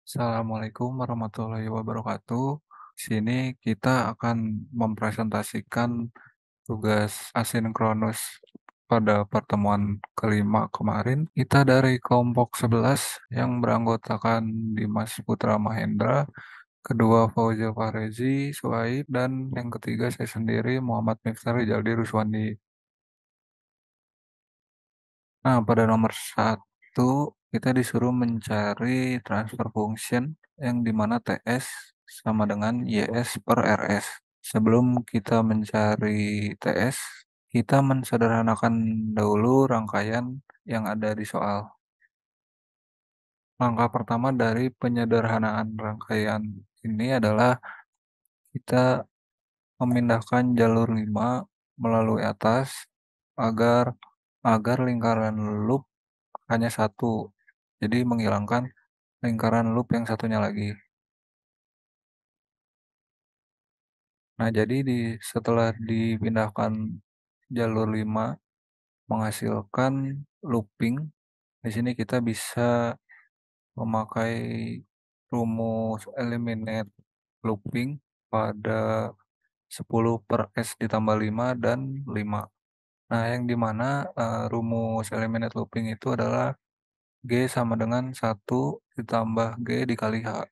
Assalamualaikum warahmatullahi wabarakatuh. Di sini kita akan mempresentasikan tugas asinkronus pada pertemuan kelima kemarin. Kita dari kelompok 11 yang beranggotakan Dimas Putra Mahendra, kedua Fauzil Farezi, Suhaib, dan yang ketiga saya sendiri Muhammad Miftah Rijaldi Ruswandi. Nah, pada nomor satu kita disuruh mencari transfer function yang dimana TS sama dengan YS per RS. Sebelum kita mencari TS, kita mensederhanakan dahulu rangkaian yang ada di soal. Langkah pertama dari penyederhanaan rangkaian ini adalah kita memindahkan jalur 5 melalui atas agar agar lingkaran loop hanya satu. Jadi menghilangkan lingkaran loop yang satunya lagi. Nah, jadi setelah dipindahkan jalur 5 menghasilkan looping, di sini kita bisa memakai rumus eliminate looping pada 10 per S ditambah 5 dan 5. Nah, yang dimana rumus eliminate looping itu adalah G sama dengan 1 ditambah G dikali H.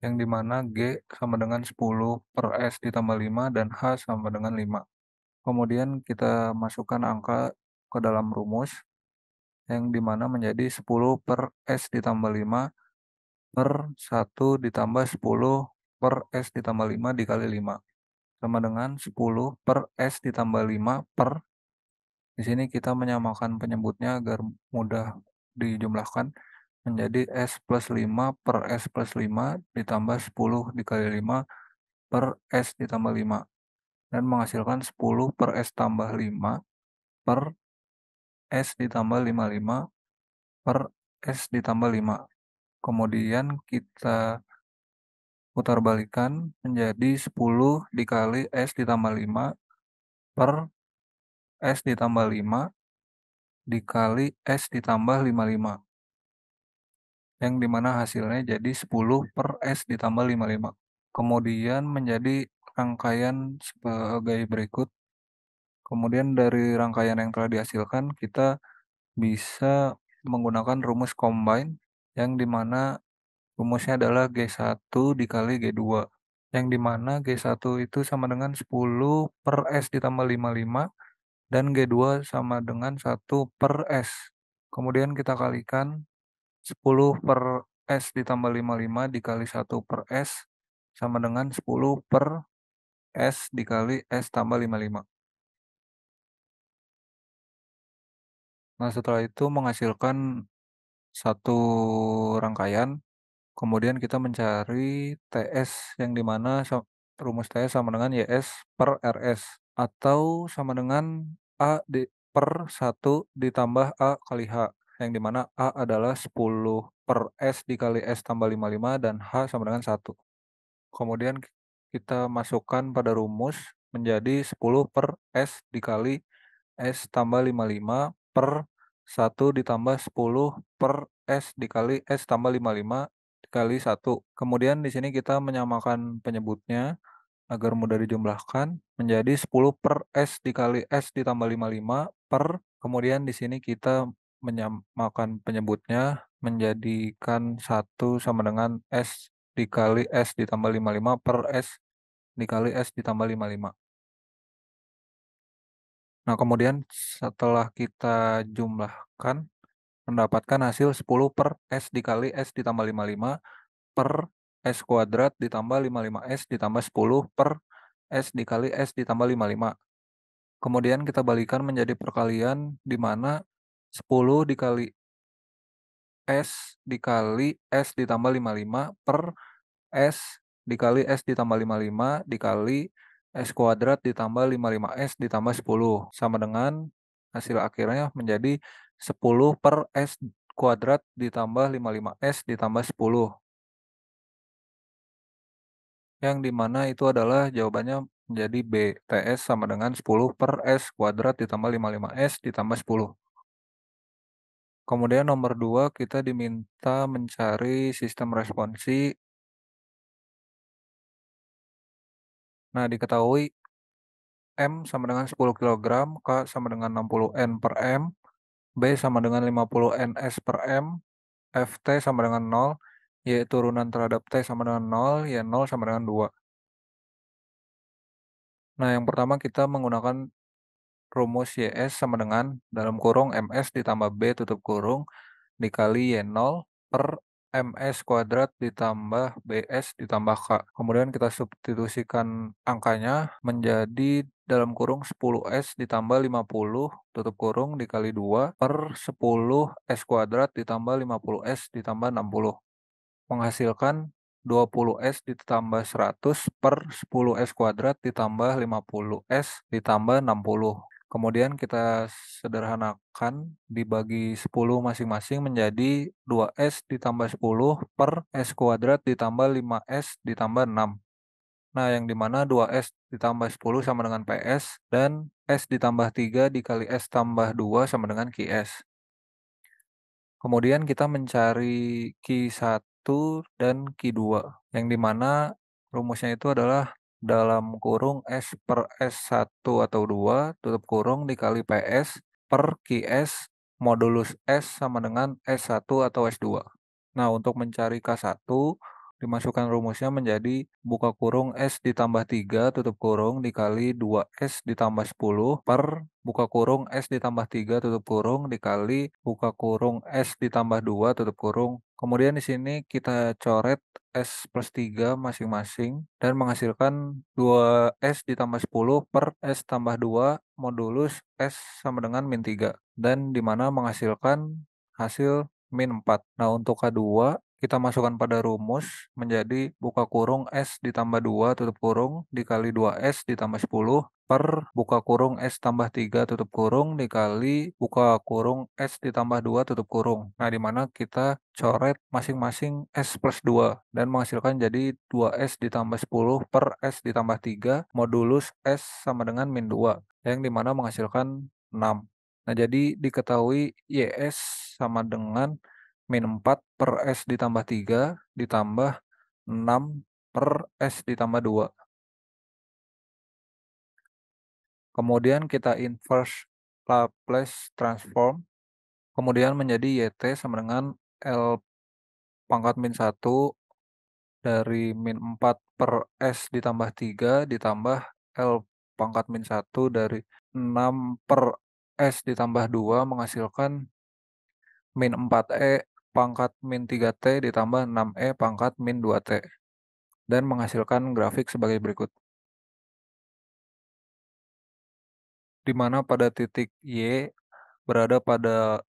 Yang dimana G sama dengan 10 per S ditambah 5 dan H sama dengan 5. Kemudian kita masukkan angka ke dalam rumus yang dimana menjadi 10 per S ditambah 5 per 1 ditambah 10 per S ditambah 5 dikali 5. Sama dengan 10 per S ditambah 5 per, di sini kita menyamakan penyebutnya agar mudah dijumlahkan menjadi S plus 5 per S plus 5 ditambah 10 dikali 5 per S ditambah 5 dan menghasilkan 10 per S tambah 5 per S ditambah 55 per S ditambah 5. Kemudian kita putar balikan menjadi 10 dikali S ditambah 5 per S ditambah 5 dikali S ditambah 55. Yang dimana hasilnya jadi 10 per S ditambah 55. Kemudian menjadi rangkaian sebagai berikut. Kemudian dari rangkaian yang telah dihasilkan, kita bisa menggunakan rumus combine, yang dimana rumusnya adalah G1 dikali G2. Yang dimana G1 itu sama dengan 10 per S ditambah 55, dan G2 sama dengan 1 per S. Kemudian kita kalikan 10 per S ditambah 55 dikali 1 per S sama dengan 10 per S dikali S tambah 55. Nah, setelah itu menghasilkan satu rangkaian, kemudian kita mencari TS yang dimana rumus TS sama dengan YS per RS atau sama dengan per 1 ditambah A kali H, yang dimana A adalah 10 per S dikali S tambah 55 dan H sama dengan 1. Kemudian kita masukkan pada rumus menjadi 10 per S dikali S tambah 55 per 1 ditambah 10 per S dikali S tambah 55 dikali 1. Kemudian di sini kita menyamakan penyebutnya agar mudah dijumlahkan menjadi 10 per S dikali S ditambah 55 per, kemudian di sini kita menyamakan penyebutnya menjadikan 1 sama dengan S dikali S ditambah 55 per S dikali S ditambah 55. Nah, kemudian setelah kita jumlahkan, mendapatkan hasil 10 per S dikali S ditambah 55 per S kuadrat ditambah 55S ditambah 10 per S dikali S ditambah 55. Kemudian kita balikan menjadi perkalian di mana 10 dikali S ditambah 55 per S dikali S ditambah 55 dikali S kuadrat ditambah 55S ditambah 10 sama dengan hasil akhirnya menjadi 10 per S kuadrat ditambah 55S ditambah 10. Yang dimana itu adalah jawabannya menjadi B. TS sama dengan 10 per S kuadrat ditambah 55S ditambah 10. Kemudian nomor 2 kita diminta mencari sistem responsi. Nah, diketahui M sama dengan 10 kg, K sama dengan 60 N per M, B sama dengan 50 NS per M, Ft sama dengan 0, Y turunan terhadap T sama dengan 0, Y0 sama dengan 2. Nah, yang pertama kita menggunakan rumus YS sama dengan dalam kurung MS ditambah B tutup kurung dikali Y0 per MS kuadrat ditambah BS ditambah K. Kemudian kita substitusikan angkanya menjadi dalam kurung 10S ditambah 50 tutup kurung dikali 2 per 10 S kuadrat ditambah 50S ditambah 60. Menghasilkan 20S ditambah 100 per 10S kuadrat ditambah 50S ditambah 60. Kemudian kita sederhanakan dibagi 10 masing-masing menjadi 2S ditambah 10 per S kuadrat ditambah 5S ditambah 6. Nah, yang dimana 2S ditambah 10 sama dengan PS dan S ditambah 3 dikali S tambah 2 sama dengan QS. Kemudian kita mencari Q1 dan Q2, yang dimana rumusnya itu adalah dalam kurung S per S1 atau 2 tutup kurung dikali PS per QS modulus S sama dengan S1 atau S2. Nah, untuk mencari K1, dimasukkan rumusnya menjadi buka kurung S ditambah 3 tutup kurung dikali 2S ditambah 10 per buka kurung S ditambah 3 tutup kurung dikali buka kurung S ditambah 2 tutup kurung. Kemudian di sini kita coret S plus 3 masing-masing dan menghasilkan 2S ditambah 10 per S tambah 2 modulus S sama dengan min 3. Dan dimana menghasilkan hasil min 4. Nah, untuk K2 kita masukkan pada rumus menjadi buka kurung S ditambah 2 tutup kurung dikali 2S ditambah 10 per buka kurung S tambah 3 tutup kurung dikali buka kurung S ditambah 2 tutup kurung. Nah, di mana kita coret masing-masing S plus 2 dan menghasilkan jadi 2S ditambah 10 per S ditambah 3 modulus S sama dengan min 2 yang dimana menghasilkan 6. Nah, jadi diketahui YS sama dengan min 4 per S ditambah 3 ditambah 6 per S ditambah 2. Kemudian kita inverse Laplace transform. Kemudian menjadi YT sama dengan L pangkat min 1 dari min 4 per S ditambah 3 ditambah L pangkat min 1 dari 6 per S ditambah 2 menghasilkan min 4E pangkat min 3T ditambah 6E pangkat min 2T. Dan menghasilkan grafik sebagai berikut. Di mana pada titik Y berada pada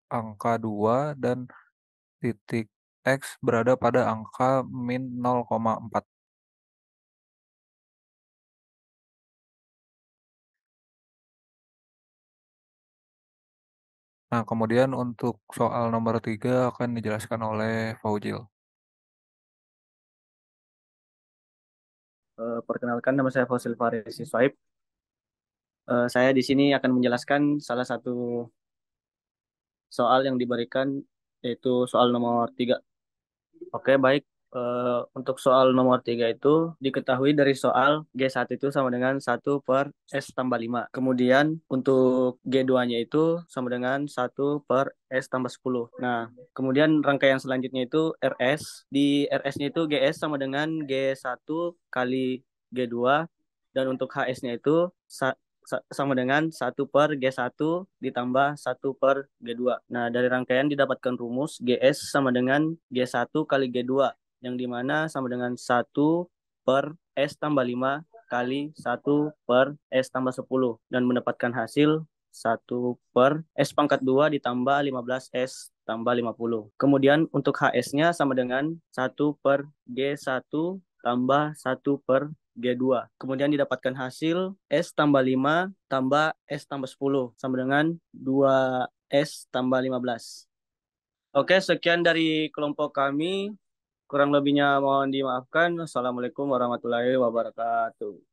angka 2 dan titik X berada pada angka min 0,4. Nah, kemudian untuk soal nomor 3 akan dijelaskan oleh Faujil. Perkenalkan, nama saya Fausil Farisi Swaib. Saya di sini akan menjelaskan salah satu soal yang diberikan, yaitu soal nomor 3. Oke, baik. Untuk soal nomor 3 itu diketahui dari soal G1 itu sama dengan 1 per S tambah 5. Kemudian untuk G2-nya itu sama dengan 1 per S tambah 10. Nah, kemudian rangkaian selanjutnya itu RS. Di RS-nya itu GS sama dengan G1 kali G2. Dan untuk HS-nya itu sama dengan 1 per G1 ditambah 1 per G2. Nah, dari rangkaian didapatkan rumus GS sama dengan G1 kali G2, yang dimana sama dengan 1 per S tambah 5 kali 1 per S tambah 10, dan mendapatkan hasil 1 per S pangkat 2 ditambah 15S tambah 50. Kemudian untuk HS-nya sama dengan 1 per G1 tambah 1 per G2. Kemudian didapatkan hasil S tambah 5 tambah S tambah 10 sama dengan 2S tambah 15. Oke, sekian dari kelompok kami. Kurang lebihnya mohon dimaafkan. Assalamualaikum warahmatullahi wabarakatuh.